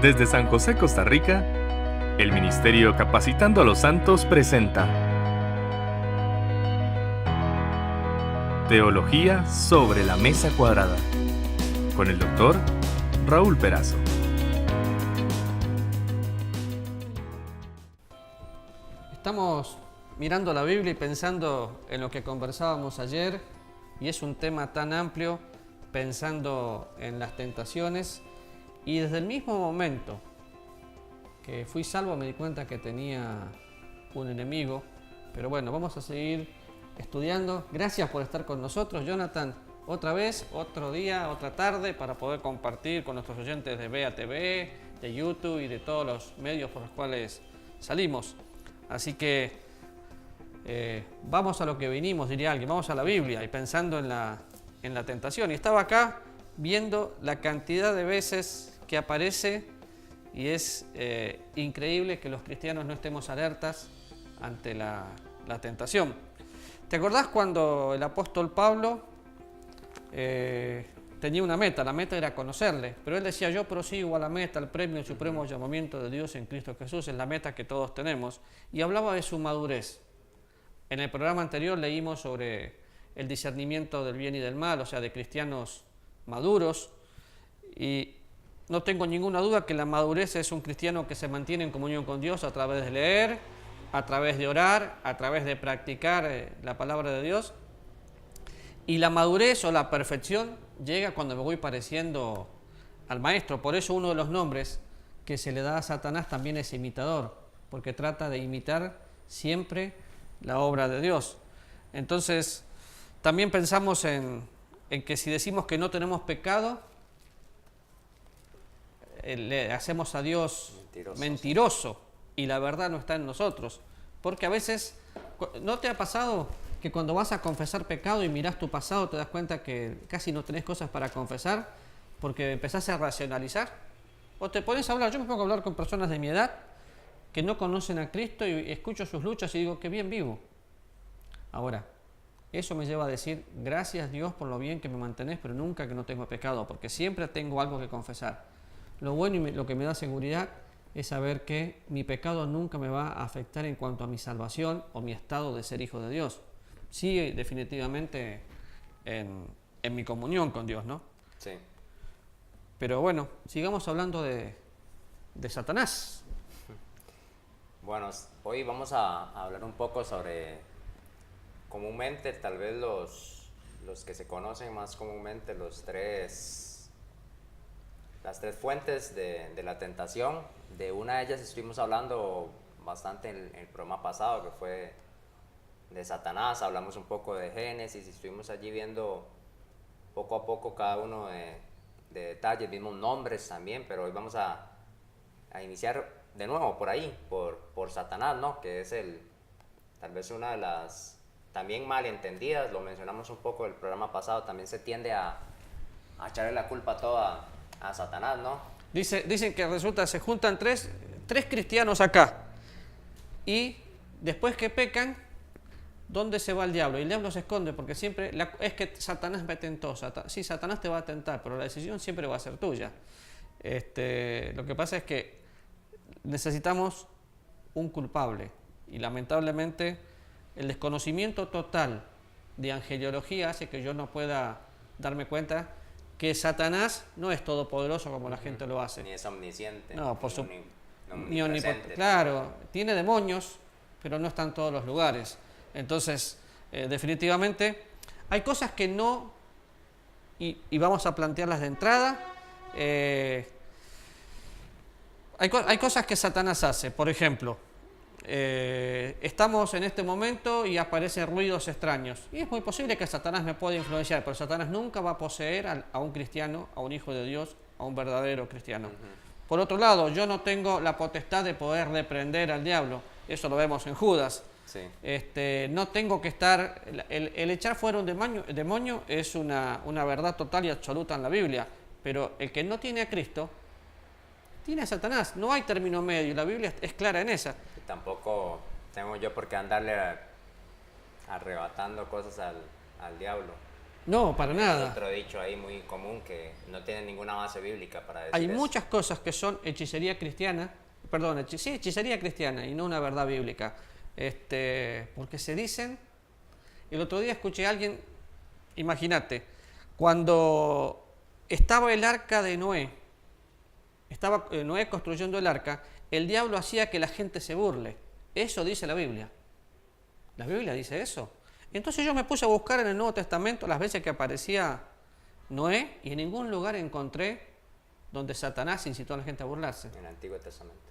Desde San José, Costa Rica, el Ministerio Capacitando a los Santos presenta Teología sobre la Mesa Cuadrada, con el Dr. Raúl Perazo. Estamos mirando la Biblia y pensando en lo que conversábamos ayer, y es un tema tan amplio, pensando en las tentaciones, y desde el mismo momento que fui salvo me di cuenta que tenía un enemigo. Pero bueno, vamos a seguir estudiando. Gracias por estar con nosotros, Jonathan, otra vez, otro día, otra tarde, para poder compartir con nuestros oyentes de BATV, de YouTube y de todos los medios por los cuales salimos. Así que vamos a lo que vinimos, diría alguien, vamos a la Biblia y pensando en la tentación. Y estaba acá viendo la cantidad de veces que aparece, y es increíble que los cristianos no estemos alertas ante la tentación. ¿Te acordás cuando el apóstol Pablo tenía una meta? La meta era conocerle, pero él decía: yo prosigo a la meta, al premio, el supremo llamamiento de Dios en Cristo Jesús. Es la meta que todos tenemos, y hablaba de su madurez. En el programa anterior leímos sobre el discernimiento del bien y del mal, o sea, de cristianos maduros, y no tengo ninguna duda que la madurez es un cristiano que se mantiene en comunión con Dios a través de leer, a través de orar, a través de practicar la palabra de Dios. Y la madurez o la perfección llega cuando me voy pareciendo al Maestro. Por eso uno de los nombres que se le da a Satanás también es imitador, porque trata de imitar siempre la obra de Dios. Entonces, también pensamos en que si decimos que no tenemos pecado, le hacemos a Dios mentiroso, y la verdad no está en nosotros. Porque a veces, ¿no te ha pasado que cuando vas a confesar pecado y mirás tu pasado te das cuenta que casi no tenés cosas para confesar porque empezás a racionalizar? O te pones a hablar, yo me pongo a hablar con personas de mi edad que no conocen a Cristo y escucho sus luchas y digo: qué bien vivo. Ahora, eso me lleva a decir: gracias Dios por lo bien que me mantenés, pero nunca que no tengo pecado, porque siempre tengo algo que confesar. Lo bueno y lo que me da seguridad es saber que mi pecado nunca me va a afectar en cuanto a mi salvación o mi estado de ser hijo de Dios. Sí, definitivamente en mi comunión con Dios, ¿no? Sí. Pero bueno, sigamos hablando de Satanás. Bueno, hoy vamos a hablar un poco sobre, comúnmente, tal vez los que se conocen más comúnmente, las tres fuentes de la tentación. De una de ellas estuvimos hablando bastante en el programa pasado, que fue de Satanás. Hablamos un poco de Génesis y estuvimos allí viendo poco a poco cada uno de detalles, mismos nombres también, pero hoy vamos a iniciar de nuevo por ahí, por Satanás, ¿no? Que es tal vez una de las también malentendidas. Lo mencionamos un poco en el programa pasado. También se tiende a echarle la culpa toda a Satanás, ¿no? Dicen que resulta, se juntan tres cristianos acá, y después que pecan, ¿dónde se va el diablo? Y el diablo se esconde, porque siempre es que Satanás me tentó. Sí, Satanás te va a tentar, pero la decisión siempre va a ser tuya. Lo que pasa es que necesitamos un culpable, y lamentablemente el desconocimiento total de angeliología hace que yo no pueda darme cuenta que Satanás no es todopoderoso como la gente lo hace. Ni es omnisciente. No, ni omnipresente. Claro, tiene demonios, pero no está en todos los lugares. Entonces, definitivamente, hay cosas que no, y vamos a plantearlas de entrada. Hay cosas que Satanás hace. Por ejemplo, estamos en este momento y aparecen ruidos extraños, y es muy posible que Satanás me pueda influenciar, pero Satanás nunca va a poseer a un cristiano, a un hijo de Dios, a un verdadero cristiano. Por otro lado, yo no tengo la potestad de poder reprender al diablo. Eso lo vemos en Judas. Sí. No tengo que estar... El echar fuera un demonio es una verdad total y absoluta en la Biblia, pero el que no tiene a Cristo tiene a Satanás. No hay término medio, la Biblia es clara en esa. Y tampoco tengo yo por qué andarle arrebatando cosas al diablo. No, para Hay nada. otro dicho ahí muy común que no tiene ninguna base bíblica para decir Hay eso. muchas cosas que son hechicería cristiana, perdón, sí, hechicería cristiana y no una verdad bíblica. Porque se dicen, el otro día escuché a alguien, imagínate, cuando estaba el arca de Noé, estaba Noé construyendo el arca, el diablo hacía que la gente se burle. Eso dice la Biblia. La Biblia dice eso. Entonces yo me puse a buscar en el Nuevo Testamento las veces que aparecía Noé y en ningún lugar encontré donde Satanás incitó a la gente a burlarse. En el Antiguo Testamento.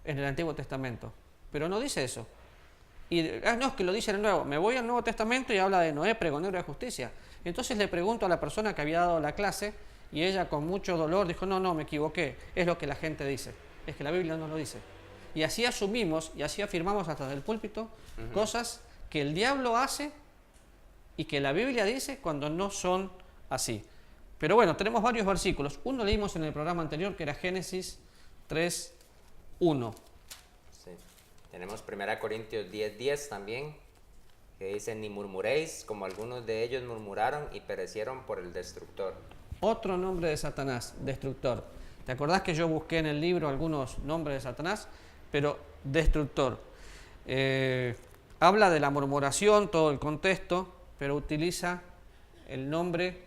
En el Antiguo Testamento. Pero no dice eso. Y no, es que lo dice en el Nuevo. Me voy al Nuevo Testamento y habla de Noé, pregonero de justicia. Entonces le pregunto a la persona que había dado la clase y ella con mucho dolor dijo, no, me equivoqué. Es lo que la gente dice. Es que la Biblia no lo dice. Y así asumimos y así afirmamos hasta del púlpito cosas que el diablo hace y que la Biblia dice cuando no son así. Pero bueno, tenemos varios versículos. Uno leímos en el programa anterior que era Génesis 3:1. Sí. Tenemos 1 Corintios 10:10 también, que dice, ni murmuréis como algunos de ellos murmuraron y perecieron por el destructor. Otro nombre de Satanás, destructor. ¿Te acordás que yo busqué en el libro algunos nombres de Satanás? Pero destructor. Habla de la murmuración, todo el contexto, pero utiliza el nombre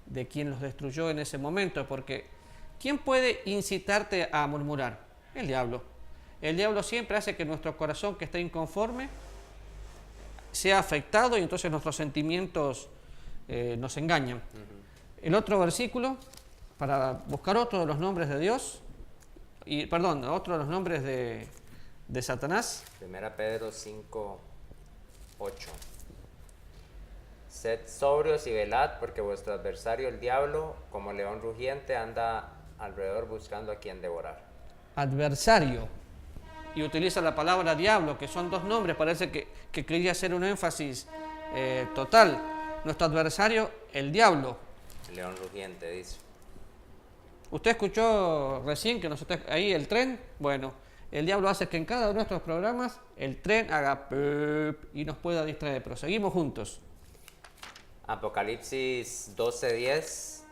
de quien los destruyó en ese momento, porque ¿quién puede incitarte a murmurar? El diablo. El diablo siempre hace que nuestro corazón que está inconforme sea afectado y entonces nuestros sentimientos nos engañan. El otro versículo, para buscar otro de los nombres de Dios, otro de los nombres de Satanás. 1 Pedro 5:8. Sed sobrios y velad, porque vuestro adversario el diablo, como león rugiente, anda alrededor buscando a quien devorar. Adversario. Y utiliza la palabra diablo, que son dos nombres, parece que quería hacer un énfasis total. Nuestro adversario, el diablo. León rugiente, dice. ¿Usted escuchó recién que ahí el tren? Bueno, el diablo hace que en cada uno de nuestros programas el tren haga y nos pueda distraer, pero seguimos juntos. Apocalipsis 12:10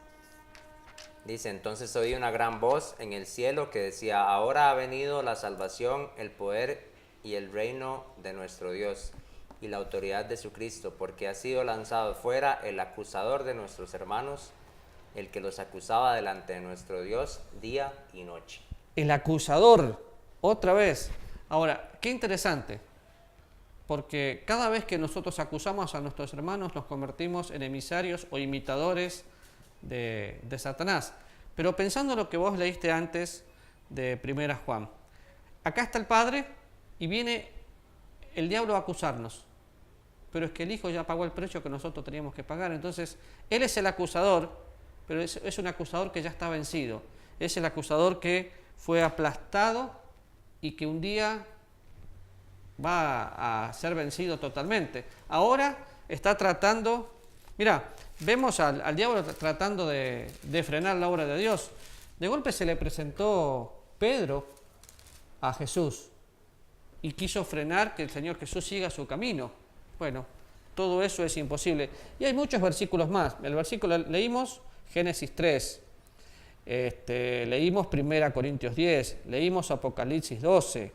dice, entonces oí una gran voz en el cielo que decía, ahora ha venido la salvación, el poder y el reino de nuestro Dios y la autoridad de su Cristo, porque ha sido lanzado fuera el acusador de nuestros hermanos, el que los acusaba delante de nuestro Dios día y noche. El acusador, otra vez. Ahora, qué interesante, porque cada vez que nosotros acusamos a nuestros hermanos nos convertimos en emisarios o imitadores de Satanás. Pero pensando en lo que vos leíste antes de 1 Juan, acá está el Padre y viene el diablo a acusarnos, pero es que el Hijo ya pagó el precio que nosotros teníamos que pagar, entonces Él es el acusador, pero es un acusador que ya está vencido, es el acusador que fue aplastado y que un día va a ser vencido totalmente. Ahora está tratando, mira, vemos al diablo tratando de frenar la obra de Dios. De golpe se le presentó Pedro a Jesús y quiso frenar que el Señor Jesús siga su camino. Bueno, todo eso es imposible. Y hay muchos versículos más. El versículo leímos Génesis 3, leímos 1 Corintios 10, leímos Apocalipsis 12.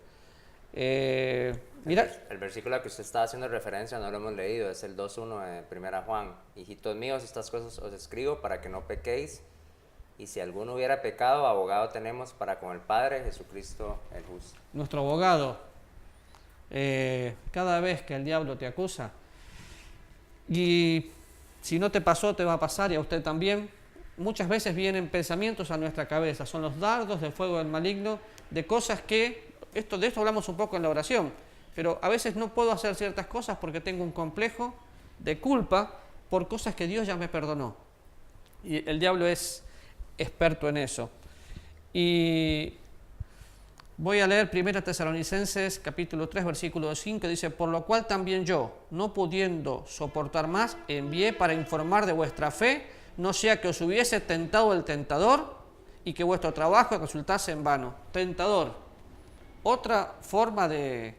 Mira, El versículo al que usted está haciendo referencia no lo hemos leído, es el 2:1 de 1 Juan. Hijitos míos, estas cosas os escribo para que no pequéis, y si alguno hubiera pecado, abogado tenemos para con el Padre, Jesucristo el justo. nuestro abogado, cada vez que el diablo te acusa, y si no te pasó, te va a pasar y a usted también, muchas veces vienen pensamientos a nuestra cabeza, son los dardos de fuego del maligno, de cosas que, de esto hablamos un poco en la oración, pero a veces no puedo hacer ciertas cosas porque tengo un complejo de culpa por cosas que Dios ya me perdonó. Y el diablo es experto en eso. Y voy a leer 1 Tesalonicenses capítulo 3 versículo 5, dice, por lo cual también yo, no pudiendo soportar más, envié para informar de vuestra fe, no sea que os hubiese tentado el tentador y que vuestro trabajo resultase en vano. Tentador, otra forma de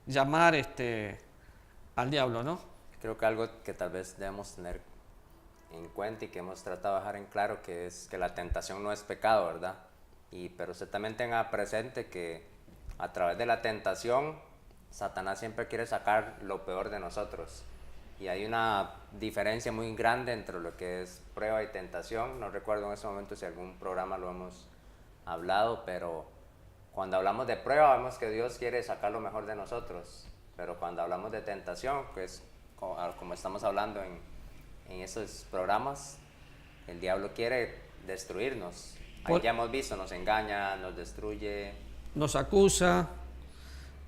llamar al diablo, ¿no? Creo que algo que tal vez debemos tener en cuenta y que hemos tratado de dejar en claro, que es que la tentación no es pecado, ¿verdad? Pero usted también tenga presente que a través de la tentación, Satanás siempre quiere sacar lo peor de nosotros. Y hay una diferencia muy grande entre lo que es prueba y tentación. No recuerdo en ese momento si algún programa lo hemos hablado, pero cuando hablamos de prueba vemos que Dios quiere sacar lo mejor de nosotros. Pero cuando hablamos de tentación, pues como estamos hablando en esos programas, el diablo quiere destruirnos. Ahí ya hemos visto, nos engaña, nos destruye. Nos acusa.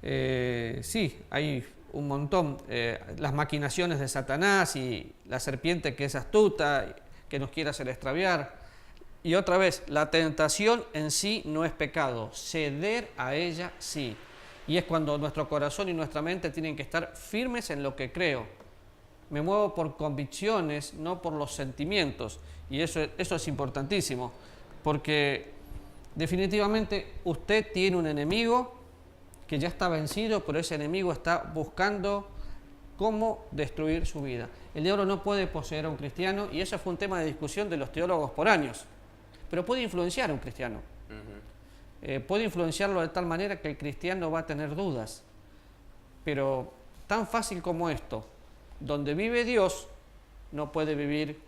Sí, hay un montón. Las maquinaciones de Satanás y la serpiente que es astuta, que nos quiere hacer extraviar. Y otra vez, la tentación en sí no es pecado, ceder a ella sí. Y es cuando nuestro corazón y nuestra mente tienen que estar firmes en lo que creo. Me muevo por convicciones, no por los sentimientos. Y eso es importantísimo, porque definitivamente usted tiene un enemigo que ya está vencido, pero ese enemigo está buscando cómo destruir su vida. El diablo no puede poseer a un cristiano, y eso fue un tema de discusión de los teólogos por años, pero puede influenciar a un cristiano. Puede influenciarlo de tal manera que el cristiano va a tener dudas. Pero tan fácil como esto, donde vive Dios, no puede vivir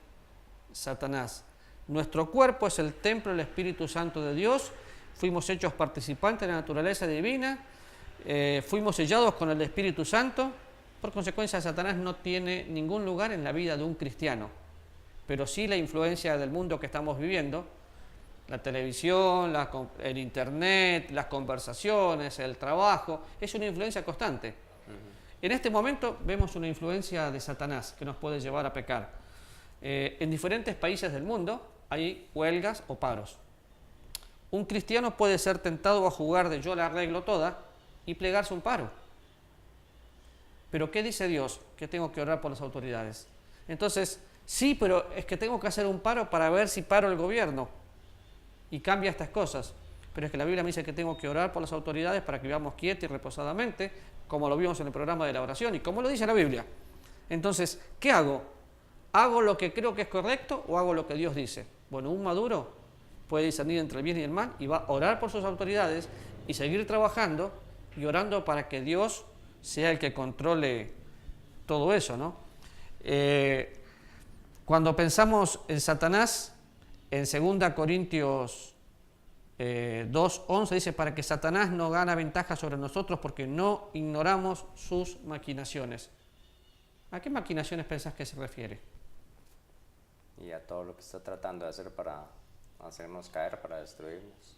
Satanás. Nuestro cuerpo es el templo del Espíritu Santo de Dios, fuimos hechos participantes de la naturaleza divina, fuimos sellados con el Espíritu Santo. Por consecuencia, Satanás no tiene ningún lugar en la vida de un cristiano, pero sí la influencia del mundo que estamos viviendo, la televisión, el internet, las conversaciones, el trabajo, es una influencia constante. En este momento vemos una influencia de Satanás que nos puede llevar a pecar. En diferentes países del mundo hay huelgas o paros. Un cristiano puede ser tentado a jugar de yo la arreglo toda y plegarse un paro. Pero ¿qué dice Dios? Que tengo que orar por las autoridades. Entonces, sí, pero es que tengo que hacer un paro para ver si paro el gobierno y cambia estas cosas. Pero es que la Biblia me dice que tengo que orar por las autoridades para que vivamos quietos y reposadamente, como lo vimos en el programa de la oración y como lo dice la Biblia. Entonces, ¿qué hago? ¿Hago lo que creo que es correcto o hago lo que Dios dice? Bueno, un maduro puede discernir entre el bien y el mal y va a orar por sus autoridades y seguir trabajando y orando para que Dios sea el que controle todo eso, ¿no? Cuando pensamos en Satanás, en 2 Corintios 2:11 dice, para que Satanás no gana ventaja sobre nosotros porque no ignoramos sus maquinaciones. ¿A qué maquinaciones pensás que se refiere? Y a todo lo que está tratando de hacer para hacernos caer, para destruirnos.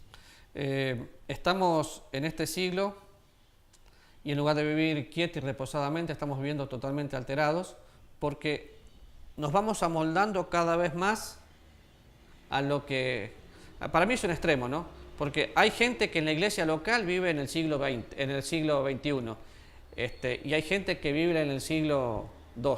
Estamos en este siglo y en lugar de vivir quieto y reposadamente, estamos viviendo totalmente alterados porque nos vamos amoldando cada vez más a lo que... Para mí es un extremo, ¿no? Porque hay gente que en la iglesia local vive en el siglo XXI, y hay gente que vive en el siglo II,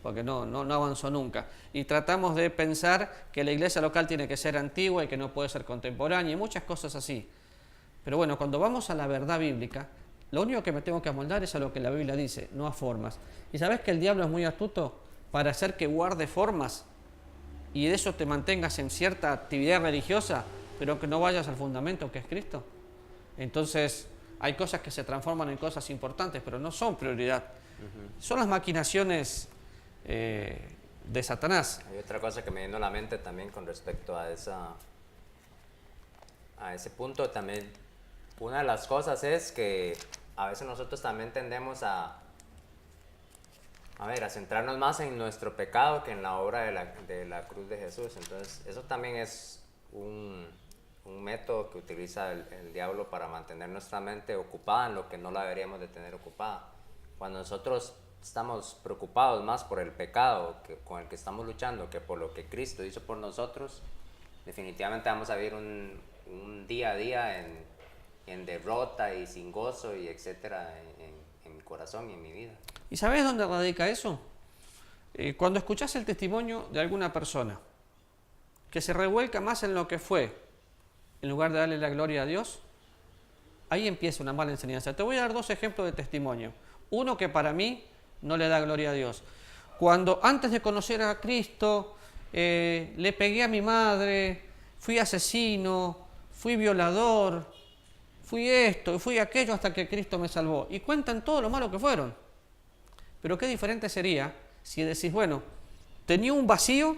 porque no avanzó nunca. Y tratamos de pensar que la iglesia local tiene que ser antigua y que no puede ser contemporánea y muchas cosas así. Pero bueno, cuando vamos a la verdad bíblica, lo único que me tengo que amoldar es a lo que la Biblia dice, no a formas. ¿Y sabes que el diablo es muy astuto para hacer que guarde formas y de eso te mantengas en cierta actividad religiosa, pero que no vayas al fundamento que es Cristo? Entonces, hay cosas que se transforman en cosas importantes, pero no son prioridad. Son las maquinaciones de Satanás. Hay otra cosa que me vino a la mente también con respecto a ese punto también. Una de las cosas es que a veces nosotros también tendemos a centrarnos más en nuestro pecado que en la obra de la cruz de Jesús. Entonces, eso también es un método que utiliza el diablo para mantener nuestra mente ocupada en lo que no la deberíamos de tener ocupada. Cuando nosotros estamos preocupados más por el pecado con el que estamos luchando que por lo que Cristo hizo por nosotros, definitivamente vamos a vivir un día a día en derrota y sin gozo y etcétera en mi corazón y en mi vida. ¿Y sabes dónde radica eso? Cuando escuchás el testimonio de alguna persona que se revuelca más en lo que fue, en lugar de darle la gloria a Dios, ahí empieza una mala enseñanza. Te voy a dar 2 ejemplos de testimonio. Uno que para mí no le da gloria a Dios. cuando antes de conocer a Cristo le pegué a mi madre, fui asesino, fui violador, fui esto y fui aquello hasta que Cristo me salvó. Y cuentan todo lo malo que fueron. Pero qué diferente sería si decís, bueno, tenía un vacío,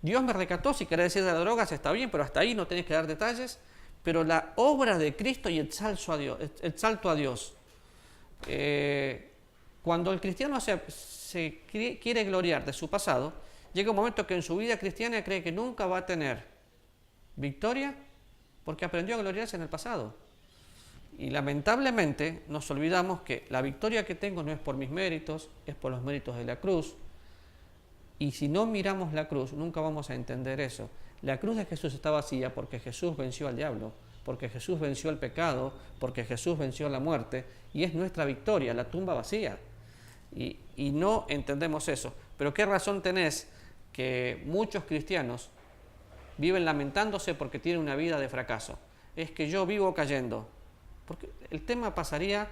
Dios me rescató, si querés decir de las drogas está bien, pero hasta ahí no tenés que dar detalles, pero la obra de Cristo y el salto a Dios. Cuando el cristiano se quiere gloriar de su pasado, llega un momento que en su vida cristiana cree que nunca va a tener victoria porque aprendió a gloriarse en el pasado. Y lamentablemente nos olvidamos que la victoria que tengo no es por mis méritos, es por los méritos de la cruz. Y si no miramos la cruz, nunca vamos a entender eso. La cruz de Jesús está vacía porque Jesús venció al diablo, porque Jesús venció el pecado, porque Jesús venció la muerte, y es nuestra victoria, la tumba vacía. Y no entendemos eso. Pero ¿qué razón tenés que muchos cristianos viven lamentándose porque tienen una vida de fracaso? Es que yo vivo cayendo. Porque el tema pasaría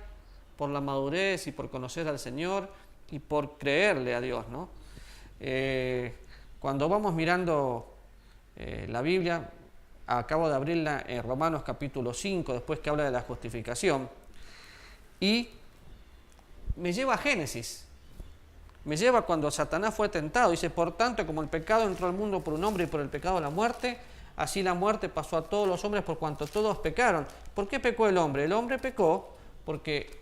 por la madurez y por conocer al Señor y por creerle a Dios, ¿no? Cuando vamos mirando la Biblia, acabo de abrirla en Romanos capítulo 5, después que habla de la justificación, y me lleva a Génesis, me lleva cuando Satanás fue tentado, dice, por tanto, como el pecado entró al mundo por un hombre y por el pecado la muerte, así la muerte pasó a todos los hombres por cuanto todos pecaron. ¿Por qué pecó el hombre? El hombre pecó porque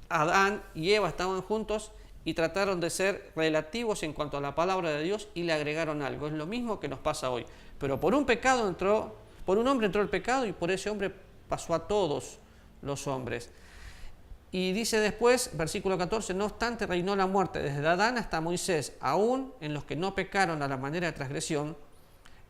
Adán y Eva estaban juntos y trataron de ser relativos en cuanto a la palabra de Dios y le agregaron algo. Es lo mismo que nos pasa hoy. Pero por un hombre entró el pecado y por ese hombre pasó a todos los hombres. Y dice después, versículo 14, no obstante reinó la muerte desde Adán hasta Moisés, aún en los que no pecaron a la manera de transgresión,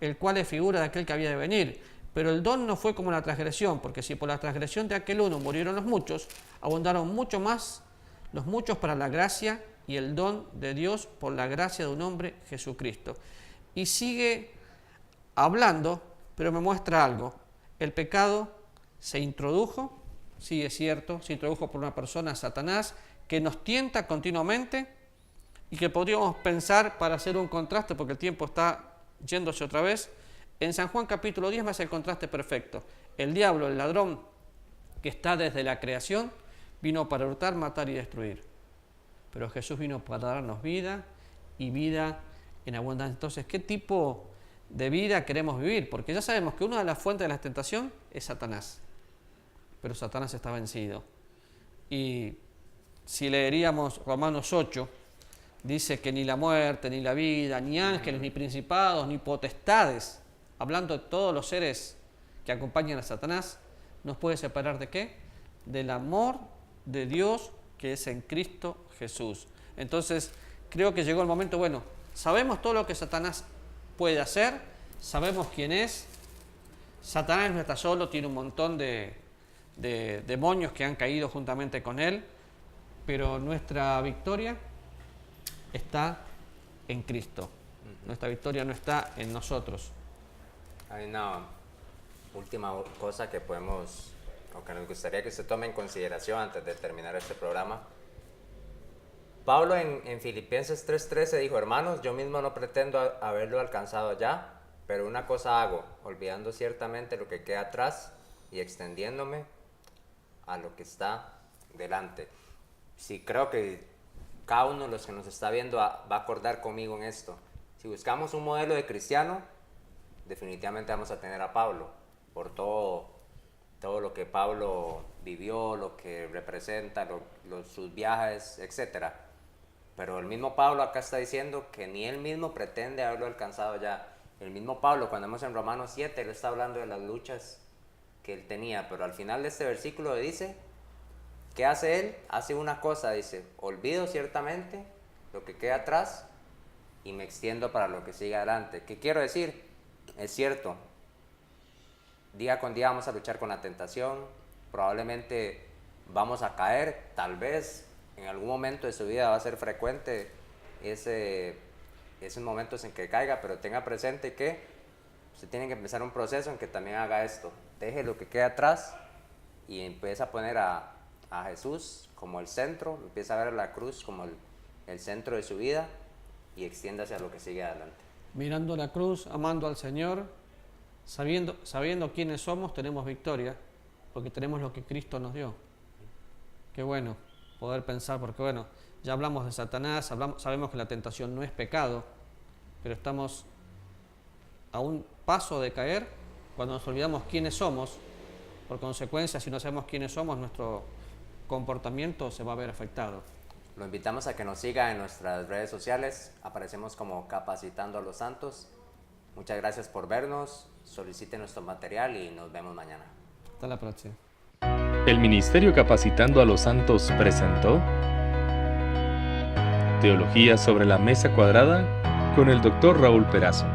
el cual es figura de aquel que había de venir. Pero el don no fue como la transgresión, porque si por la transgresión de aquel uno murieron los muchos, abundaron mucho más los muchos para la gracia y el don de Dios por la gracia de un hombre, Jesucristo. Y sigue hablando, pero me muestra algo. El pecado se introdujo, sí es cierto, se introdujo por una persona, Satanás, que nos tienta continuamente y que podríamos pensar, para hacer un contraste, porque el tiempo está yéndose otra vez, en San Juan capítulo 10 me hace el contraste perfecto. El diablo, el ladrón que está desde la creación, vino para hurtar, matar y destruir. Pero Jesús vino para darnos vida y vida en abundancia. Entonces, ¿qué tipo de vida queremos vivir? Porque ya sabemos que una de las fuentes de la tentación es Satanás. Pero Satanás está vencido. Y si leeríamos Romanos 8, dice que ni la muerte, ni la vida, ni ángeles, ni principados, ni potestades, hablando de todos los seres que acompañan a Satanás, nos puede separar ¿de qué? Del amor de Dios que es en Cristo Jesús. Entonces, creo que llegó el momento, bueno, sabemos todo lo que Satanás puede hacer, sabemos quién es. Satanás no está solo, tiene un montón de demonios que han caído juntamente con él, pero nuestra victoria está en Cristo. Nuestra victoria no está en nosotros. Hay una última cosa que podemos, o que nos gustaría que se tome en consideración antes de terminar este programa. Pablo en Filipenses 3:13 dijo, hermanos, yo mismo no pretendo haberlo alcanzado ya, pero una cosa hago, olvidando ciertamente lo que queda atrás y extendiéndome a lo que está delante. Sí, creo que cada uno de los que nos está viendo va a acordar conmigo en esto. Si buscamos un modelo de cristiano, definitivamente vamos a tener a Pablo, por todo lo que Pablo vivió, lo que representa, sus viajes, etc. Pero el mismo Pablo acá está diciendo que ni él mismo pretende haberlo alcanzado ya. El mismo Pablo, cuando vemos en Romanos 7, él está hablando de las luchas que él tenía, pero al final de este versículo dice, ¿qué hace él? Hace una cosa, dice, olvido ciertamente lo que queda atrás y me extiendo para lo que sigue adelante. ¿Qué quiero decir? Es cierto, día con día vamos a luchar con la tentación, probablemente vamos a caer, tal vez en algún momento de su vida va a ser frecuente esos momentos en que caiga, pero tenga presente que usted tiene que empezar un proceso en que también haga esto, deje lo que queda atrás y empieza a poner a Jesús como el centro, empieza a ver la cruz como el centro de su vida y extiéndase a lo que sigue adelante. Mirando la cruz, amando al Señor, sabiendo quiénes somos, tenemos victoria, porque tenemos lo que Cristo nos dio. Qué bueno poder pensar, porque bueno, ya hablamos de Satanás, sabemos que la tentación no es pecado, pero estamos a un paso de caer cuando nos olvidamos quiénes somos. Por consecuencia, si no sabemos quiénes somos, nuestro comportamiento se va a ver afectado. Lo invitamos a que nos siga en nuestras redes sociales, aparecemos como Capacitando a los Santos. Muchas gracias por vernos, solicite nuestro material y nos vemos mañana. Hasta la próxima. El Ministerio Capacitando a los Santos presentó Teología sobre la Mesa Cuadrada con el Dr. Raúl Perazo.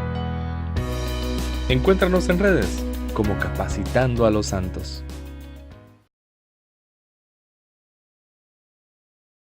Encuéntranos en redes como Capacitando a los Santos.